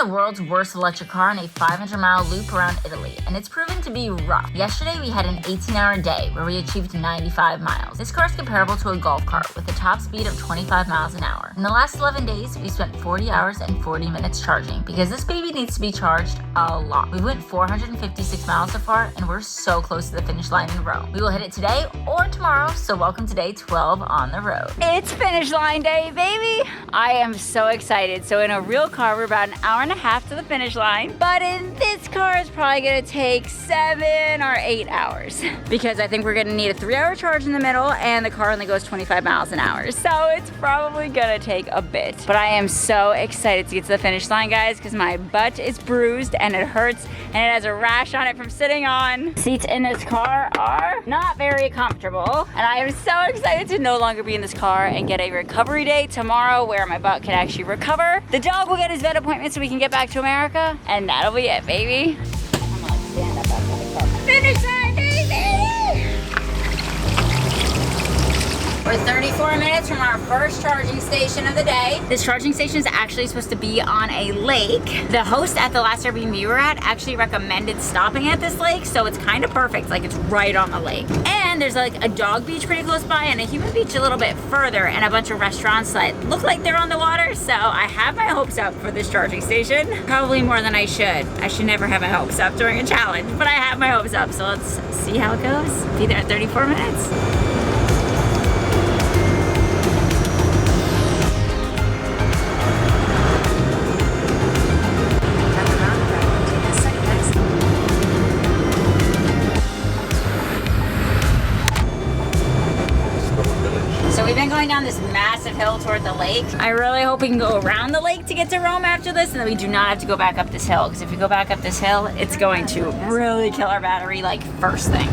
the world's worst electric car on a 500-mile loop around Italy, and it's proven to be rough. Yesterday, we had an 18-hour day where we achieved 95 miles. This car is comparable to a golf cart with a top speed of 25 miles an hour. In the last 11 days, we spent 40 hours and 40 minutes charging because this baby needs to be charged a lot. We went 456 miles so far, and we're so close to the finish line in Rome. We will hit it today or tomorrow, so welcome to day 12 on the road. It's finish line day, baby! I am so excited. So in a real car, we're about an hour and a half to the finish line, but in this car, it's probably gonna take 7 or 8 hours because I think we're gonna need a 3-hour charge in the middle, and the car only goes 25 miles an hour. So it's probably gonna take a bit, but I am so excited to get to the finish line, guys, because my butt is bruised and it hurts and it has a rash on it from sitting on. Seats in this car are not very comfortable, and I am so excited to no longer be in this car and get a recovery day tomorrow where my butt can actually recover. The dog will get his vet appointment so we can get back to America, and that'll be it, baby. I'm gonna stand up outside the car. Finish line, baby! We're 34 minutes from our first charging station of the day. This charging station is actually supposed to be on a lake. The host at the last Airbnb we were at actually recommended stopping at this lake, so it's kind of perfect, like it's right on the lake. And there's like a dog beach pretty close by and a human beach a little bit further, and a bunch of restaurants that look like they're on the water, so I have my hopes up for this charging station. Probably more than I should. I should never have my hopes up during a challenge, but I have my hopes up, so let's see how it goes. Be there in 34 minutes. We've been going down this massive hill toward the lake. I really hope we can go around the lake to get to Rome after this, and then we do not have to go back up this hill, because if we go back up this hill, it's going to really kill our battery like first thing.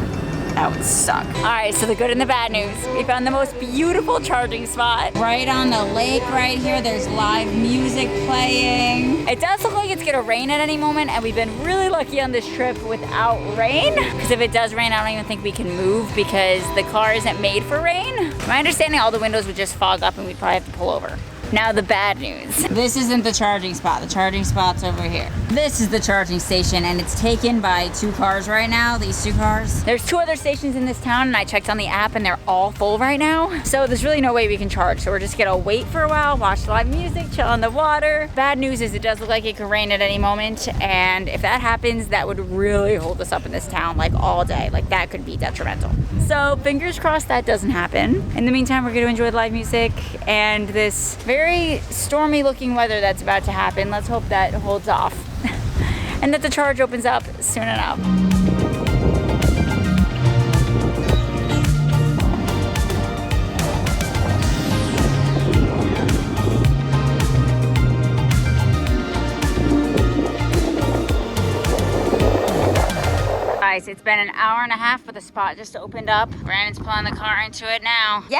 That would suck. All right, so the good and the bad news. We found the most beautiful charging spot. Right on the lake right here, there's live music playing. It does look like it's gonna rain at any moment, and we've been really lucky on this trip without rain. Because if it does rain, I don't even think we can move because the car isn't made for rain. My understanding, all the windows would just fog up and we'd probably have to pull over. Now the bad news. This isn't the charging spot. The charging spot's over here. This is the charging station, and it's taken by 2 cars right now, these 2 cars. There's 2 other stations in this town, and I checked on the app and they're all full right now. So there's really no way we can charge. So we're just gonna wait for a while, watch live music, chill on the water. Bad news is it does look like it could rain at any moment, and if that happens, that would really hold us up in this town like all day. Like that could be detrimental. So fingers crossed that doesn't happen. In the meantime, we're gonna enjoy the live music and this very stormy looking weather that's about to happen. Let's hope that holds off and that the charge opens up soon enough. Guys, it's been an hour and a half, but the spot just opened up. Brandon's pulling the car into it now. Yay!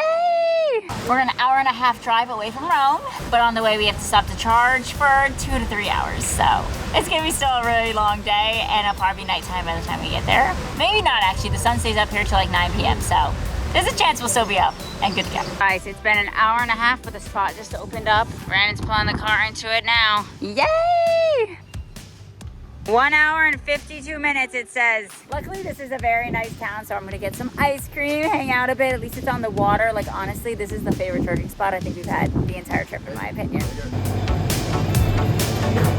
We're an hour and a half drive away from Rome, but on the way we have to stop to charge for 2 to 3 hours. So it's gonna be still a really long day, and it'll probably be nighttime by the time we get there. Maybe not actually, the sun stays up here till like 9 p.m. So there's a chance we'll still be up and good to go. Guys, it's been an hour and a half, but the spot just opened up. Brandon's pulling the car into it now. Yay! 1 hour and 52 minutes it says. Luckily this is a very nice town, so I'm gonna get some ice cream, hang out a bit. At least it's on the water. Like honestly, this is the favorite charging spot I think we've had the entire trip in my opinion.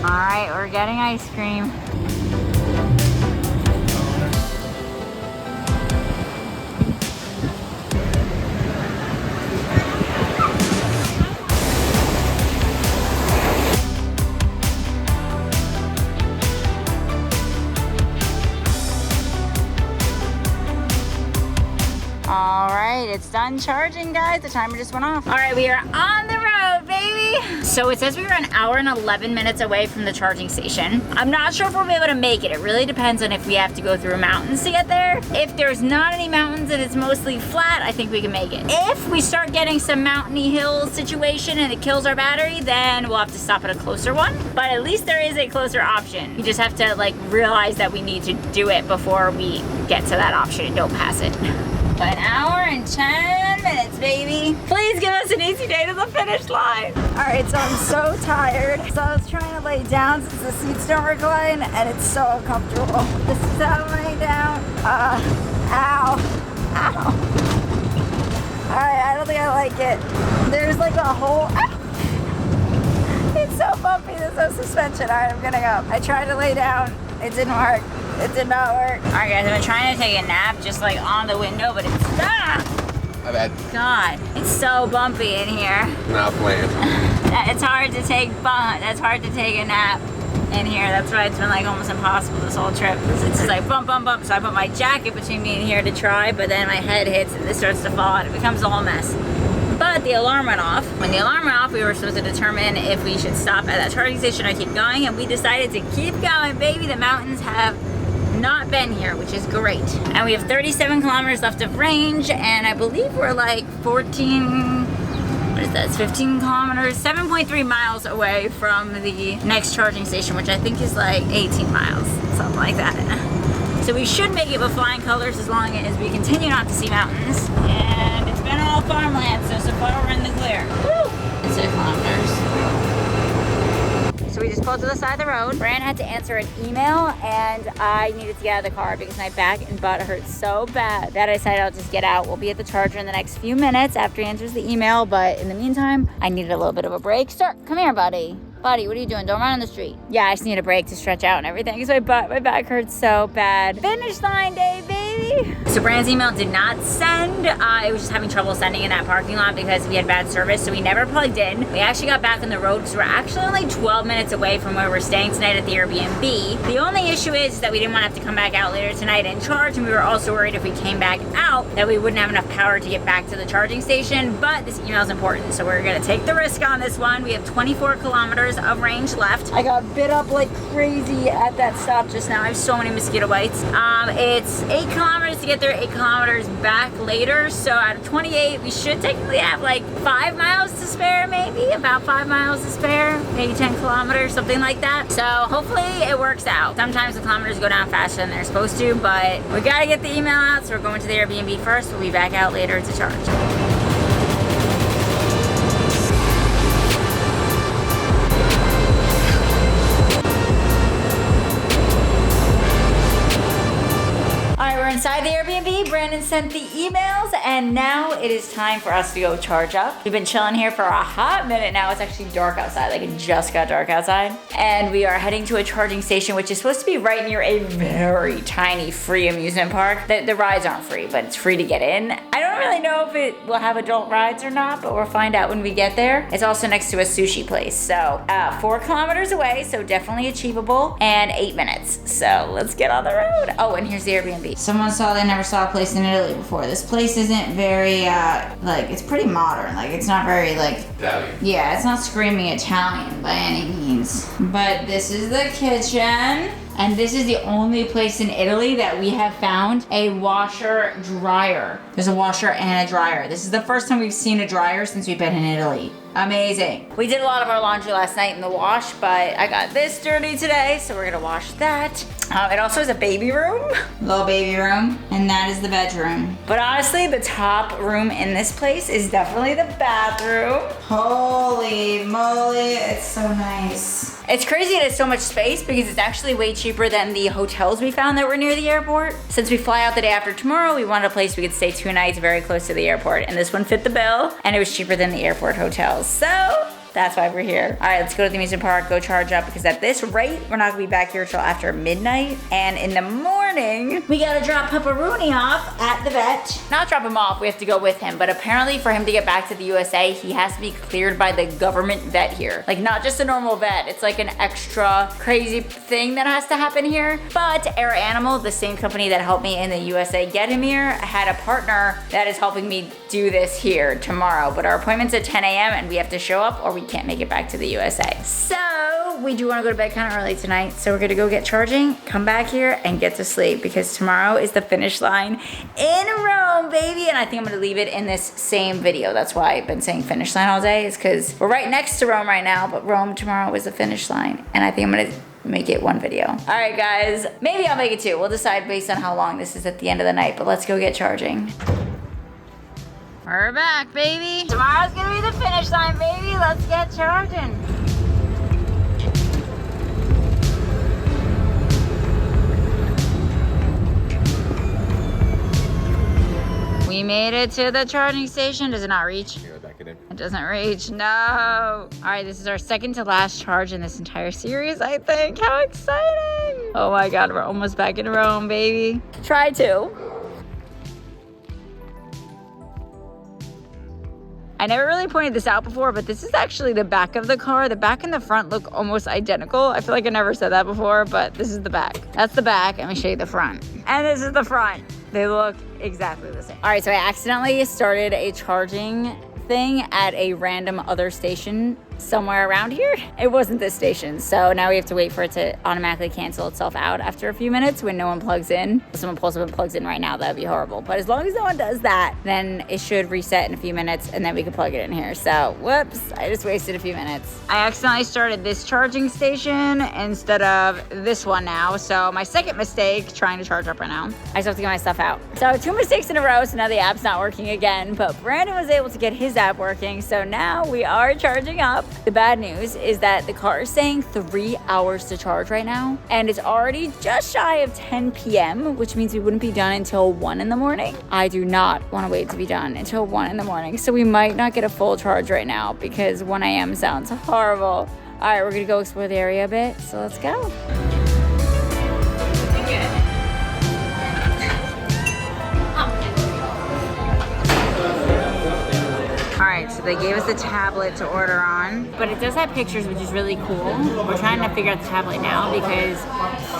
All right, we're getting ice cream. All right, it's done charging, guys. The timer just went off. All right, we are on the road, baby. So it says we were an hour and 11 minutes away from the charging station. I'm not sure if we'll be able to make it. It really depends on if we have to go through mountains to get there. If there's not any mountains and it's mostly flat, I think we can make it. If we start getting some mountainy hill situation and it kills our battery, then we'll have to stop at a closer one. But at least there is a closer option. You just have to like realize that we need to do it before we get to that option and don't pass it. An hour and 10 minutes, baby. Please give us an easy day to the finish line. All right, so I'm so tired. So I was trying to lay down since the seats don't recline, and it's so uncomfortable. This is how I'm laying down. Ow. All right, I don't think I like it. There's like a whole, it's so bumpy, there's no suspension. All right, I'm gonna go. I tried to lay down, it didn't work. It did not work. All right, guys, I've been trying to take a nap just like on the window, but it's, My bad. God, it's so bumpy in here. Not planned. It's hard to take a nap in here. That's why it's been like almost impossible this whole trip. It's just like bump, bump, bump. So I put my jacket between me and here to try, but then my head hits and this starts to fall and it becomes a whole mess. But the alarm went off. When the alarm went off, we were supposed to determine if we should stop at that charging station or keep going, and we decided to keep going, baby. The mountains have not been here, which is great. And we have 37 kilometers left of range, and I believe we're like 14, what is that, it's 15 kilometers, 7.3 miles away from the next charging station, which I think is like 18 miles, something like that. So we should make it with flying colors as long as we continue not to see mountains. And it's been all farmland, so far we're in the clear. Woo! It's 6 kilometers. So we just pulled to the side of the road. Fran had to answer an email, and I needed to get out of the car because my back and butt hurt so bad that I decided I'll just get out. We'll be at the charger in the next few minutes after he answers the email, but in the meantime, I needed a little bit of a break. Sir, come here, buddy. Buddy, what are you doing? Don't run on the street. Yeah, I just need a break to stretch out and everything because my back hurts so bad. Finish line day, baby. So Brand's email did not send. It was just having trouble sending in that parking lot because we had bad service, so we never plugged in. We actually got back on the road because we're actually only 12 minutes away from where we're staying tonight at the Airbnb. The only issue is that we didn't want to have to come back out later tonight and charge, and we were also worried if we came back out that we wouldn't have enough power to get back to the charging station, but this email is important, so we're gonna take the risk on this one. We have 24 kilometers of range left. I got bit up like crazy at that stop just now. I have so many mosquito bites. It's 8 kilometers to get there, 8 kilometers back later. So out of 28, we should technically have like 5 miles to spare, maybe about 5 miles to spare, maybe 10 kilometers, something like that. So hopefully it works out. Sometimes the kilometers go down faster than they're supposed to, but we gotta get the email out. So we're going to the Airbnb first. We'll be back out later to charge. Inside the Airbnb, Brandon sent the emails, and now it is time for us to go charge up. We've been chilling here for a hot minute now. It's actually dark outside, like it just got dark outside. And we are heading to a charging station, which is supposed to be right near a very tiny free amusement park. The rides aren't free, but it's free to get in. I don't really know if it will have adult rides or not, but we'll find out when we get there. It's also next to a sushi place. So 4 kilometers away, so definitely achievable, and 8 minutes. So let's get on the road. Oh, and here's the Airbnb. Someone saw they never saw a place in Italy before. This place isn't very like, it's pretty modern. Like, it's not very like Italian. Yeah, it's not screaming Italian by any means. But this is the kitchen. And this is the only place in Italy that we have found a washer dryer. There's a washer and a dryer. This is the first time we've seen a dryer since we've been in Italy. Amazing. We did a lot of our laundry last night in the wash, but I got this dirty today, so we're gonna wash that. It also has a baby room. Little baby room, and that is the bedroom. But honestly, the top room in this place is definitely the bathroom. Holy moly, it's so nice. It's crazy it has so much space because it's actually way cheaper than the hotels we found that were near the airport. Since we fly out the day after tomorrow, we wanted a place we could stay 2 nights very close to the airport, and this one fit the bill, and it was cheaper than the airport hotels. So that's why we're here. All right, let's go to the amusement park, go charge up, because at this rate, we're not gonna be back here till after midnight. And in the morning, we gotta drop Pepperoni off at the vet. Not drop him off, we have to go with him. But apparently for him to get back to the USA, he has to be cleared by the government vet here. Like, not just a normal vet, it's like an extra crazy thing that has to happen here. But Air Animal, the same company that helped me in the USA get him here, had a partner that is helping me do this here tomorrow. But our appointment's at 10 a.m. and we have to show up or we can't make it back to the USA. So we do want to go to bed kind of early tonight. So we're gonna go get charging, come back here and get to sleep because tomorrow is the finish line in Rome, baby. And I think I'm gonna leave it in this same video. That's why I've been saying finish line all day, is because we're right next to Rome right now, but Rome tomorrow is the finish line. And I think I'm gonna make it one video. All right, guys, maybe I'll make it 2. We'll decide based on how long this is at the end of the night, but let's go get charging. We're back, baby. Tomorrow's gonna be the finish line, baby. Let's get charging. We made it to the charging station. Does it not reach? Here, back it in. It doesn't reach, no. All right, this is our second to last charge in this entire series, I think. How exciting. Oh my God, we're almost back in Rome, baby. Try to. I never really pointed this out before, but this is actually the back of the car. The back and the front look almost identical. I feel like I never said that before, but this is the back. That's the back. Let me show you the front. And this is the front. They look exactly the same. All right, so I accidentally started a charging thing at a random other station somewhere around here. It wasn't this station, so now we have to wait for it to automatically cancel itself out after a few minutes when no one plugs in. If someone pulls up and plugs in right now, that would be horrible. But as long as no one does that, then it should reset in a few minutes and then we can plug it in here. So, whoops, I just wasted a few minutes. I accidentally started this charging station instead of this one now. So my second mistake, trying to charge up right now. I just have to get my stuff out. So 2 mistakes in a row, so now the app's not working again, but Brandon was able to get his app working. So now we are charging up. The bad news is that the car is saying 3 hours to charge right now, and it's already just shy of 10 p.m., which means we wouldn't be done until 1 in the morning. I do not want to wait to be done until 1 in the morning, so we might not get a full charge right now because 1 a.m. sounds horrible. All right, we're gonna go explore the area a bit, so let's go. Alright, so they gave us a tablet to order on, but it does have pictures, which is really cool. We're trying to figure out the tablet now because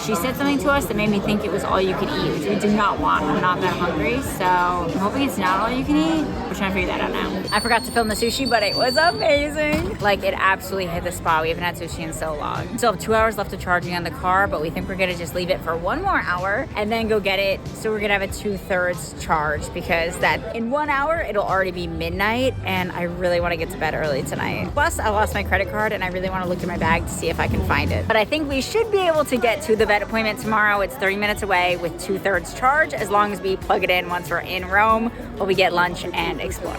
she said something to us that made me think it was all you could eat, which we do not want. I'm not that hungry, so I'm hoping it's not all you can eat. We're trying to figure that out now. I forgot to film the sushi, but it was amazing. Like, it absolutely hit the spot. We haven't had sushi in so long. We still have 2 hours left of charging on the car, but we think we're gonna just leave it for 1 more hour and then go get it. So we're gonna have a 2/3 charge because that in 1 hour, it'll already be midnight, and I really want to get to bed early tonight. Plus, I lost my credit card and I really want to look in my bag to see if I can find it. But I think we should be able to get to the vet appointment tomorrow. It's 30 minutes away with 2/3 charge, as long as we plug it in once we're in Rome while we get lunch and explore.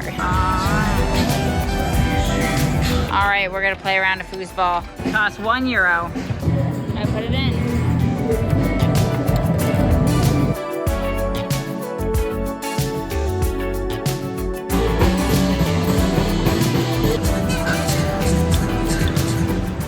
All right, we're gonna play around a foosball. It costs €1. I put it in.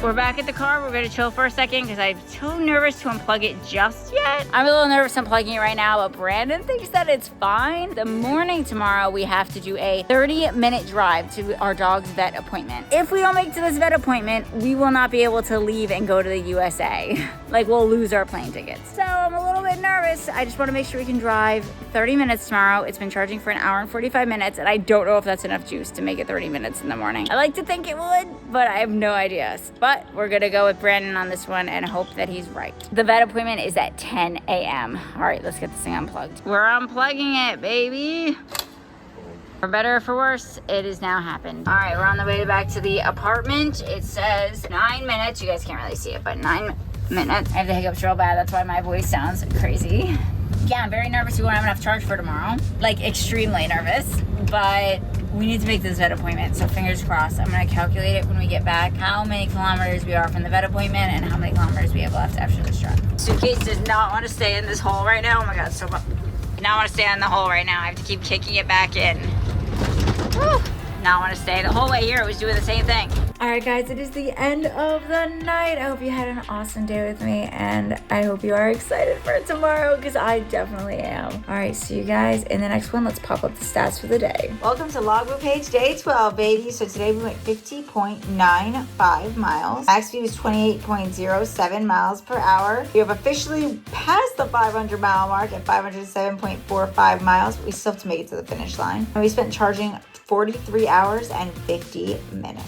We're back at the car. We're gonna chill for a second because I'm too nervous to unplug it just yet. I'm a little nervous unplugging it right now, but Brandon thinks that it's fine. The morning tomorrow, we have to do a 30-minute drive to our dog's vet appointment. If we don't make it to this vet appointment, we will not be able to leave and go to the USA. Like, we'll lose our plane tickets. So I'm a little bit nervous. I just want to make sure we can drive 30 minutes tomorrow. It's been charging for 1 hour and 45 minutes, and I don't know if that's enough juice to make it 30 minutes in the morning. I like to think it would, but I have no idea. But we're gonna go with Brandon on this one and hope that he's right. The vet appointment is at 10 a.m. All right, let's get this thing unplugged. We're unplugging it, baby. For better or for worse, it has now happened. All right, we're on the way back to the apartment. It says 9 minutes. You guys can't really see it, but 9 minutes. I have the hiccups real bad. That's why my voice sounds crazy. Yeah, I'm very nervous we won't have enough charge for tomorrow. Like, extremely nervous, but we need to make this vet appointment, so fingers crossed. I'm gonna calculate it when we get back, how many kilometers we are from the vet appointment and how many kilometers we have left after this truck. Suitcase does not want to stay in this hole right now. Oh my God, so much. Not want to stay in the hole right now. I have to keep kicking it back in. Woo. Not want to stay. The whole way here it was doing the same thing. All right, guys, it is the end of the night. I hope you had an awesome day with me, and I hope you are excited for tomorrow because I definitely am. All right, see you guys in the next one. Let's pop up the stats for the day. Welcome to logbook page day 12, baby. So today we went 50.95 miles. Max speed was 28.07 miles per hour. We have officially passed the 500 mile mark at 507.45 miles, but we still have to make it to the finish line. And we spent charging 43 hours and 50 minutes.